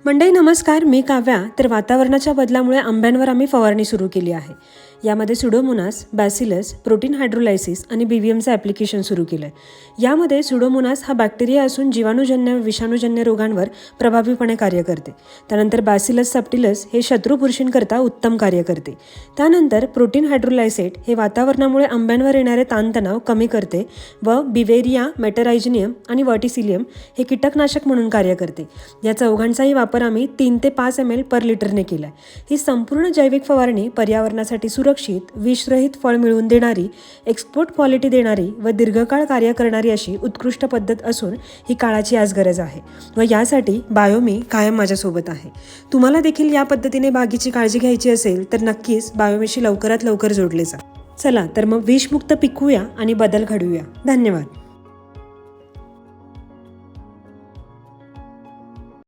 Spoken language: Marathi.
मंडळी नमस्कार, मी काव्या. तर वातावरणाच्या बदलामुळे आंब्यांवर आम्ही फवारणी सुरू केली आहे. यामध्ये सुडोमोनास, बॅसिलस, प्रोटीन हायड्रोलायसिस आणि BVMचं ॲप्लिकेशन सुरू केलं आहे. यामध्ये सुडोमोनास हा बॅक्टेरिया असून जीवाणूजन्य विषाणूजन्य रोगांवर प्रभावीपणे कार्य करते. त्यानंतर बॅसिलस सबटिलस हे शत्रू बुरशींकरता उत्तम कार्य करते. त्यानंतर प्रोटीन हायड्रोलायसेट हे वातावरणामुळे आंब्यांवर येणारे ताणतणाव कमी करते व बिवेरिया, मेटरायझिनियम आणि वर्टिसिलियम हे कीटकनाशक म्हणून कार्य करते. या चौघांचाही वापर आम्ही 3 ते 5 ml पर लिटरने केला आहे. ही संपूर्ण जैविक फवारणी पर्यावरणासाठी सुरक्षित, विषरहित फळ मिळवून देणारी, एक्सपोर्ट क्वालिटी देणारी व दीर्घकाळ कार्य करणारी अशी उत्कृष्ट पद्धत असून ही काळाची आज गरज आहे व यासाठी बायोमी कायम माझ्यासोबत आहे. तुम्हाला देखील या पद्धतीने बागेची काळजी घ्यायची असेल तर नक्कीच बायोमीशी लवकरात लवकर जोडले जा. चला तर मग विषमुक्त पिकवूया आणि बदल घडवूया. धन्यवाद.